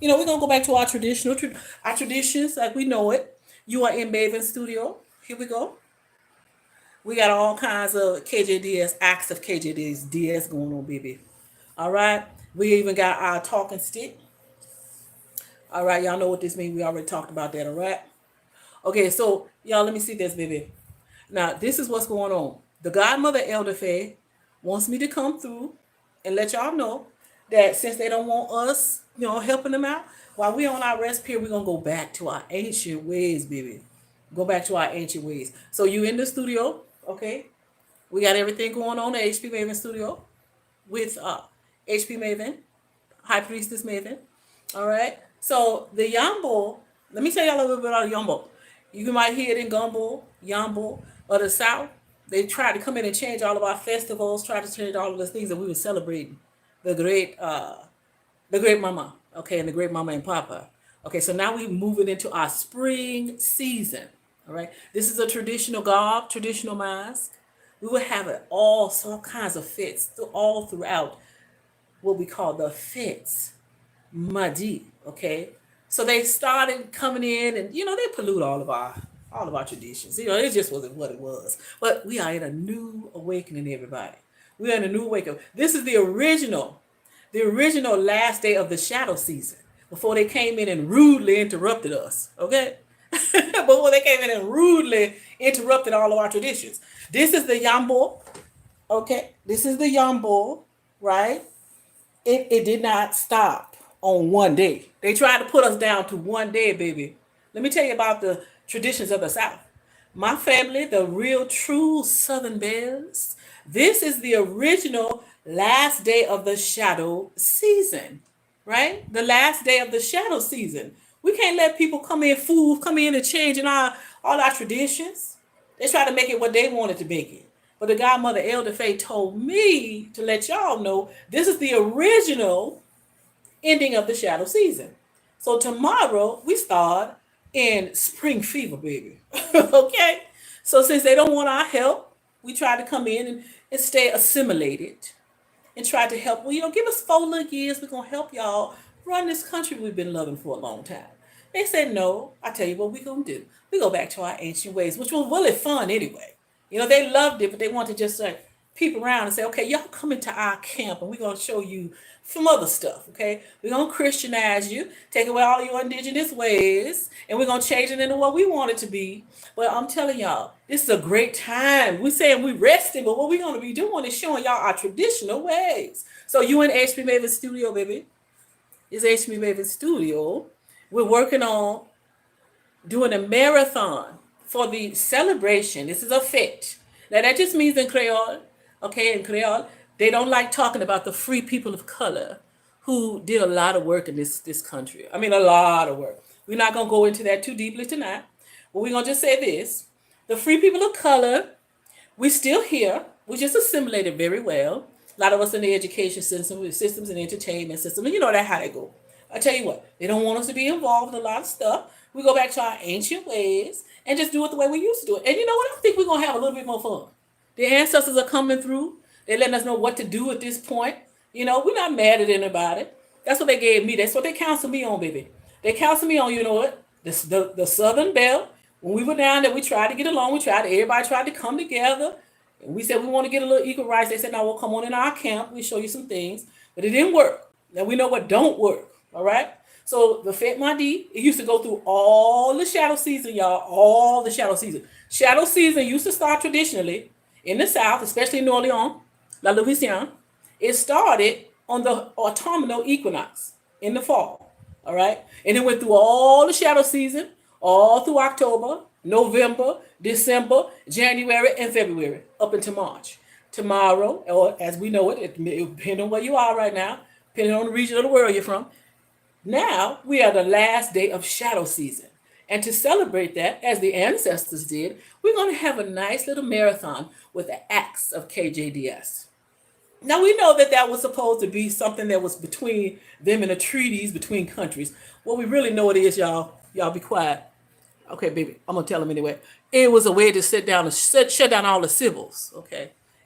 We're gonna go back to our our traditions like we know it. You are in Maven Studio. Here we go. We got all kinds of KJDS acts of KJDS going on, baby. All right. We even got our talking stick. All right, y'all know what this means. We already talked about that. All right. Okay, so y'all, let me see this, baby. Now, this is what's going on. The godmother Elder Faye wants me to come through and let y'all know that since they don't want us, helping them out, while we on our rest period, we're gonna go back to our ancient ways, baby. Go back to our ancient ways. So you in the studio, okay? We got everything going on at HP Maven Studio with HP Maven, High Priestess Maven. All right. So the Yambo, let me tell y'all a little bit about Yambo. You might hear it in Gumbo, Yambo, or the South. They tried to come in and change all of our festivals, tried to change all of the things that we were celebrating. The great, uh, the great mama, okay, and the great mama and papa. Okay, so now we're moving into our spring season. All right. This is a traditional garb, traditional mask. We will have it all kinds of fits all throughout what we call the fits madi. Okay, so they started coming in, and they pollute all of our traditions. It just wasn't what it was. But we are in a new awakening, everybody. We are in a new awakening. This is the original last day of the shadow season before they came in and rudely interrupted us. Okay, before they came in and rudely interrupted all of our traditions. This is the Yambo. Okay, this is the Yambo, right? It did not stop on one day. They tried to put us down to one day, baby. Let me tell you about the traditions of the South. My family, the real true Southern Bells, this is the original last day of the shadow season, right? The last day of the shadow season. We can't let people come in and changing all our traditions. They try to make it what they wanted to make it. But the godmother Elder Faye told me to let y'all know this is the original ending of the shadow season. So tomorrow we start in spring fever, baby. Okay? So since they don't want our help, we try to come in and stay assimilated and try to help. Well, give us 4 little years. We're going to help y'all run this country we've been loving for a long time. They said, no, I tell you what we're going to do. We go back to our ancient ways, which was really fun anyway. They loved it, but they wanted to just like peep around and say, okay, y'all come into our camp and we're going to show you some other stuff, okay? We're going to Christianize you, take away all your indigenous ways, and we're going to change it into what we want it to be. But I'm telling y'all, this is a great time. We're saying we're resting, but what we're going to be doing is showing y'all our traditional ways. So you in HP Maven Studio, baby. It's HP Maven Studio. We're working on doing a marathon for the celebration. This is a fete. Now that just means in Creole, okay, in Creole, they don't like talking about the free people of color who did a lot of work in this country. I mean, a lot of work. We're not gonna go into that too deeply tonight, but we're gonna just say this: the free people of color, we still here. We just assimilated very well. A lot of us in the education system, with systems and entertainment system, and that how they go. I tell you what, they don't want us to be involved in a lot of stuff. We go back to our ancient ways and just do it the way we used to do it. And you know what? I think we're gonna have a little bit more fun. The ancestors are coming through. They're letting us know what to do at this point. We're not mad at anybody. That's what they gave me. That's what they counseled me on, baby. They counseled me on, you know what? The Southern Belle. When we were down there, we tried to get along. Everybody tried to come together. And we said we want to get a little equal rights. They said, no, we'll come on in our camp. We'll show you some things. But it didn't work. Now we know what don't work. All right? So the Fête Madi, it used to go through all the shadow season, y'all. All the shadow season. Shadow season used to start traditionally in the South, especially in New Orleans, La Louisiana. It started on the autumnal equinox in the fall. All right? And it went through all the shadow season, all through October, November, December, January, and February, up into March. Tomorrow, or as we know it, depending on where you are right now, depending on the region of the world you're from, now we are the last day of shadow season. And to celebrate that, as the ancestors did, we're going to have a nice little marathon with the acts of KJDS. Now we know that was supposed to be something that was between them and the treaties between countries. What we really know it is, y'all be quiet. Okay, baby, I'm gonna tell them anyway. It was a way to sit down and shut down all the civils,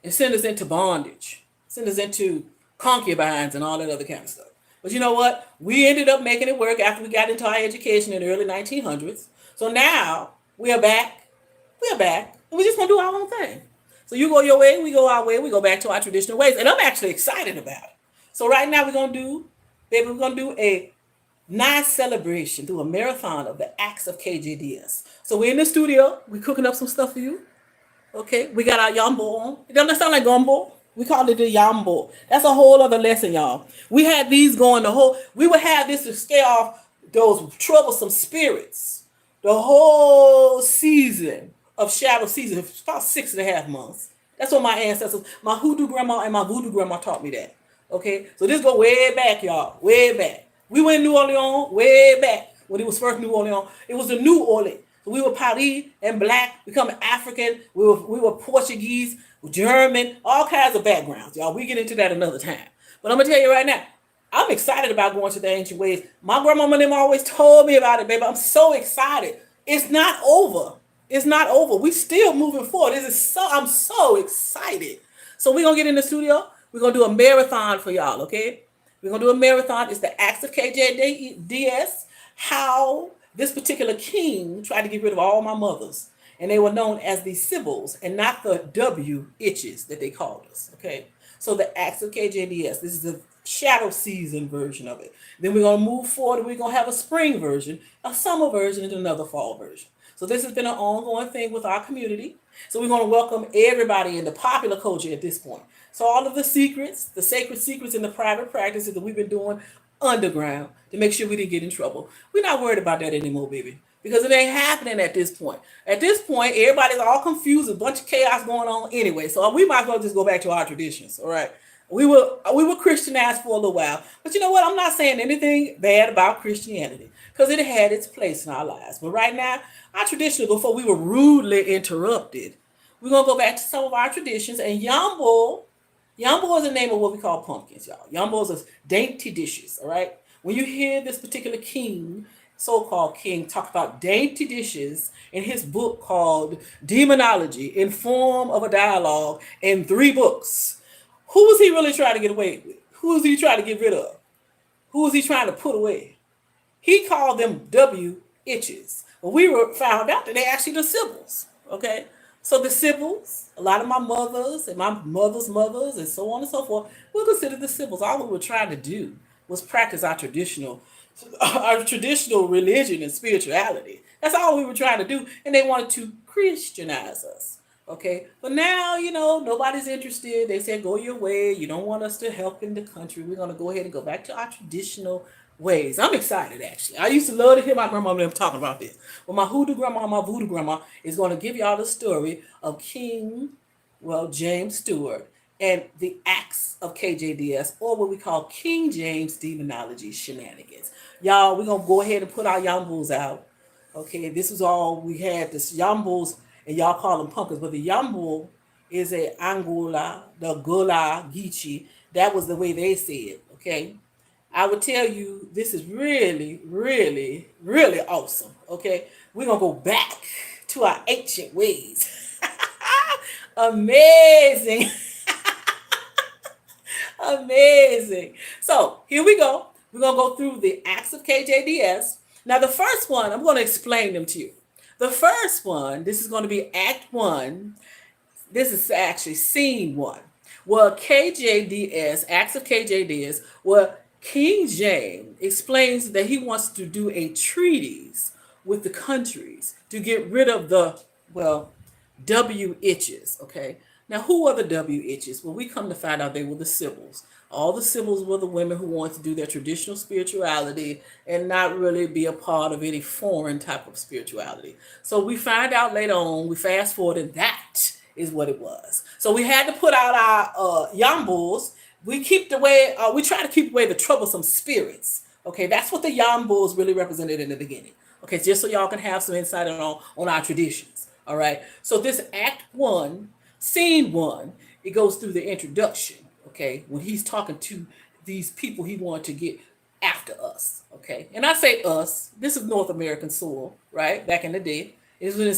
and send us into bondage, send us into concubines and all that other kind of stuff. But you know what? We ended up making it work after we got into our education in the early 1900s. So now we are back. We are back. And we just going to do our own thing. So you go your way, we go our way, we go back to our traditional ways. And I'm actually excited about it. So right now we're going to do a nice celebration through a marathon of the acts of KJDS. So we're in the studio. We're cooking up some stuff for you. Okay, we got our yambo on. It doesn't sound like gumbo. We call it the yambo. That's a whole other lesson, y'all. We had these going we would have this to scare off those troublesome spirits. The whole season of shadow season, it's about 6.5 months. That's what my ancestors, my hoodoo grandma and my voodoo grandma taught me that. Okay, so this go way back, y'all, way back. We went to New Orleans way back when it was first New Orleans. It was the New Orleans. So we were Paris and black, becoming African. We were Portuguese, German, all kinds of backgrounds, y'all. We get into that another time. But I'm gonna tell you right now, I'm excited about going to the ancient ways. My grandmama and them always told me about it, baby. I'm so excited. It's not over. It's not over. We still moving forward. I'm so excited. So we're gonna get in the studio. We're gonna do a marathon for y'all, okay? We're gonna do a marathon. It's the acts of KJDS. How this particular king tried to get rid of all my mothers, and they were known as the Sibyls and not the W itches that they called us. Okay, so the acts of KJDS. This is the shadow season version of it. Then we're gonna move forward, and we're gonna have a spring version, a summer version, and another fall version. So this has been an ongoing thing with our community. So we're gonna welcome everybody in the popular culture at this point. So all of the secrets, the sacred secrets and the private practices that we've been doing underground to make sure we didn't get in trouble. We're not worried about that anymore, baby, because it ain't happening at this point. At this point, everybody's all confused, a bunch of chaos going on anyway. So we might as well just go back to our traditions, all right? We were Christianized for a little while, but you know what? I'm not saying anything bad about Christianity because it had its place in our lives. But right now, our tradition, before we were rudely interrupted, we're gonna go back to some of our traditions. And Yambo is the name of what we call pumpkins, y'all. Yambos are dainty dishes, all right? When you hear this particular king, so-called king, talk about dainty dishes in his book called Demonology in Form of a Dialogue in 3 books, who was he really trying to get away with? Who was he trying to get rid of? Who was he trying to put away? He called them W itches. Well, we found out that they actually the Sibyls, okay? So the Sibyls, a lot of my mothers and my mother's mothers and so on and so forth, we're considered the Sibyls. All we were trying to do was practice our traditional religion and spirituality. That's all we were trying to do. And they wanted to Christianize us. Okay. But now, nobody's interested. They said, go your way. You don't want us to help in the country. We're going to go ahead and go back to our traditional ways. I'm excited, actually. I used to love to hear my grandma and them talking about this. But my hoodoo grandma and my voodoo grandma is going to give y'all the story of James Stewart and the acts of KJDS, or what we call King James Demonology shenanigans. Y'all, we're going to go ahead and put our yambos out. Okay, this is all we had, this yambos, and y'all call them pumpkins, but the yambo is a Angola, the Gola Gichi. That was the way they said it, okay? I would tell you, this is really, really, really awesome, okay? We're going to go back to our ancient ways. Amazing. Amazing. So here we go. We're going to go through the acts of KJDS. Now, the first one, I'm going to explain them to you. The first one, this is going to be Act 1. This is actually Scene 1. Well, KJDS, acts of KJDS, well, King James explains that he wants to do a treaties with the countries to get rid of the, W itches, okay? Now, who are the W itches? Well, we come to find out they were the Sibyls. All the Sibyls were the women who wanted to do their traditional spirituality and not really be a part of any foreign type of spirituality. So we find out later on, we fast forward, and that is what it was. So we had to put out our yambos. We try to keep away the troublesome spirits. Okay, that's what the yambos really represented in the beginning. Okay, just so y'all can have some insight on our traditions. All right. So this Act 1, Scene 1, it goes through the introduction. Okay, when he's talking to these people he wanted to get after us. Okay, and I say us. This is North American soil, right? Back in the day, it was in the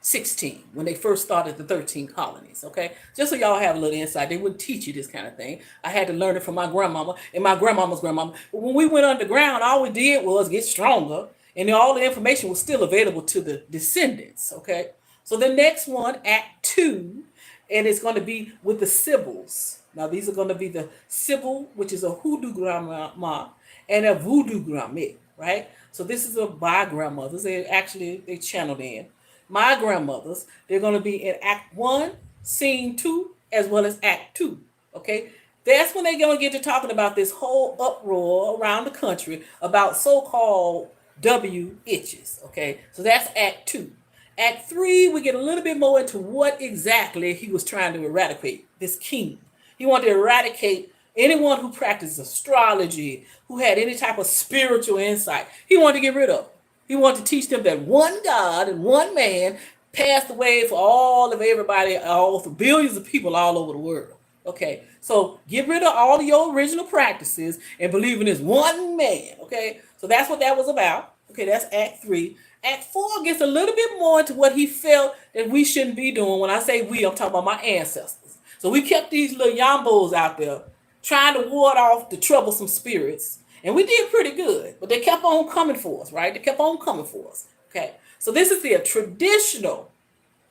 16 when they first started the 13 colonies. Okay, just so y'all have a little insight. They wouldn't teach you this kind of thing. I had to learn it from my grandmama and my grandmama's grandmama. But when we went underground, all we did was get stronger, and all the information was still available to the descendants. Okay, so the next one, Act 2, and it's going to be with the Sibyls. Now these are going to be the Sibyl, which is a HooDoo grandma, and a VooDoo grandma, right? So this is by grandmothers. They channeled in. My grandmothers, they're going to be in Act 1, Scene 2, as well as Act 2. Okay, that's when they're going to get to talking about this whole uproar around the country about so-called W itches. Okay, so that's Act 2. Act 3, we get a little bit more into what exactly he was trying to eradicate, this king. He wanted to eradicate anyone who practiced astrology, who had any type of spiritual insight. He wanted to get rid of them. He wanted to teach them that one God and one man passed away for all of everybody, all for billions of people all over the world. Okay, so get rid of all of your original practices and believe in this one man. Okay, so that's what that was about. Okay, that's Act 3. Act 4 gets a little bit more into what he felt that we shouldn't be doing. When I say we, I'm talking about my ancestors. So we kept these little yambos out there trying to ward off the troublesome spirits. And we did pretty good, but they kept on coming for us, right? They kept on coming for us. Okay, so this is the traditional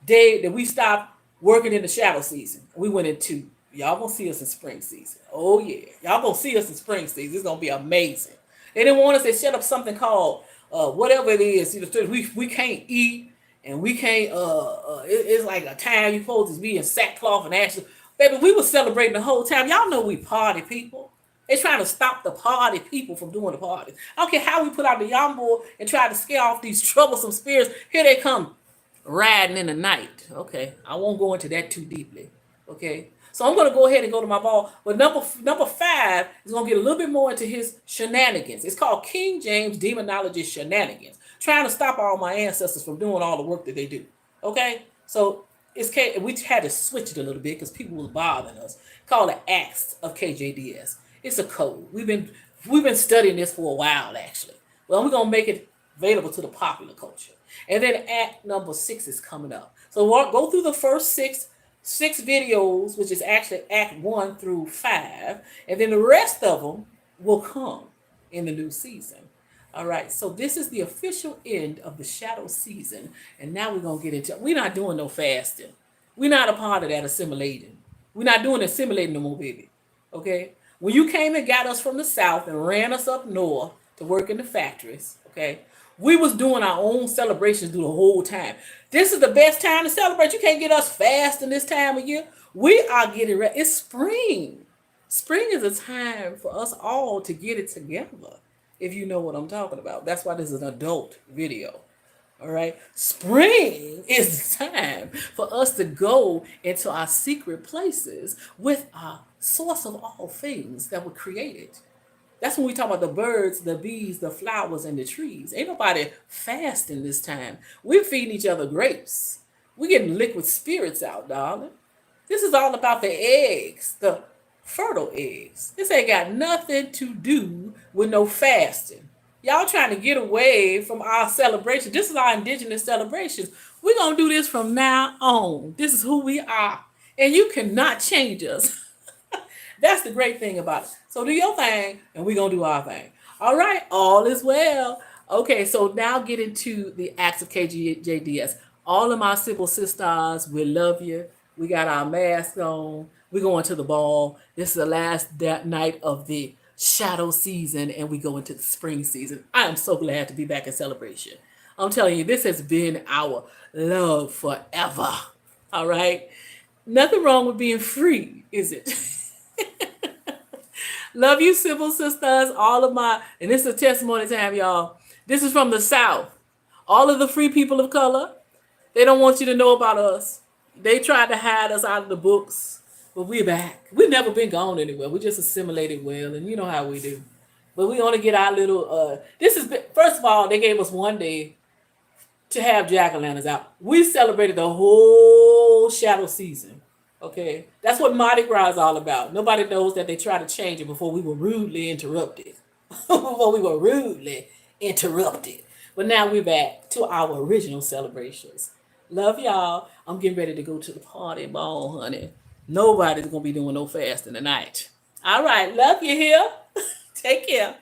day that we stopped working in the shadow season. We went into, y'all gonna see us in spring season. Oh yeah, y'all gonna see us in spring season. It's gonna be amazing. They didn't want us to set up something called whatever it is. We can't eat and we can't. It's like a time you're supposed to be in sackcloth and ashes. Baby, we were celebrating the whole time. Y'all know we party people. They're trying to stop the party people from doing the party. I don't care how we put out the yambo and try to scare off these troublesome spirits. Here they come riding in the night. Okay, I won't go into that too deeply. Okay, so I'm going to go ahead and go to my ball. But number 5 is going to get a little bit more into his shenanigans. It's called King James Demonology Shenanigans. Trying to stop all my ancestors from doing all the work that they do. Okay, so we had to switch it a little bit because people were bothering us. Call it Acts of KJDS. It's a code. We've been studying this for a while, actually. Well, we're gonna make it available to the popular culture. And then Act number 6 is coming up. So we'll go through the first six videos, which is actually Act 1 through 5, and then the rest of them will come in the new season. All right. So this is the official end of the shadow season, and now we're gonna get into. We're not doing no fasting. We're not a part of that assimilating. We're not doing assimilating no more, baby. Okay. When you came and got us from the south and ran us up north to work in the factories, okay, we was doing our own celebrations through the whole time. This is the best time to celebrate. You can't get us fasting this time of year. We are getting ready. It's spring. Spring is a time for us all to get it together, if you know what I'm talking about. That's why this is an adult video. All right. Spring is the time for us to go into our secret places with our source of all things that were created. That's when we talk about the birds, the bees, the flowers, and the trees. Ain't nobody fasting this time. We're feeding each other grapes. We're getting liquid spirits out, darling. This is all about the eggs, the fertile eggs. This ain't got nothing to do with no fasting. Y'all trying to get away from our celebration. This is our indigenous celebrations. We're going to do this from now on. This is who we are. And you cannot change us. That's the great thing about it. So do your thing, and we're going to do our thing. All right, all is well. Okay, so now get into the acts of KJDS. All of my Sibyl sisters, we love you. We got our masks on. We're going to the ball. This is the last night of the shadow season, and we go into the spring season. I am so glad to be back in celebration. I'm telling you, this has been our love forever. All right? Nothing wrong with being free, is it? Love you, Sibyl sisters. All of my, and this is a testimony time, y'all. This is from the South. All of the free people of color, they don't want you to know about us. They tried to hide us out of the books, but we're back. We've never been gone anywhere. We just assimilated well, and you know how we do. But we want to get our little, first of all, they gave us one day to have jack-o'-lanterns out. We celebrated the whole shadow season. Okay, that's what Mardi Gras is all about. Nobody knows that they tried to change it before we were rudely interrupted. But now we're back to our original celebrations. Love y'all. I'm getting ready to go to the party ball, honey. Nobody's gonna be doing no fasting tonight. All right, love you here. Take care.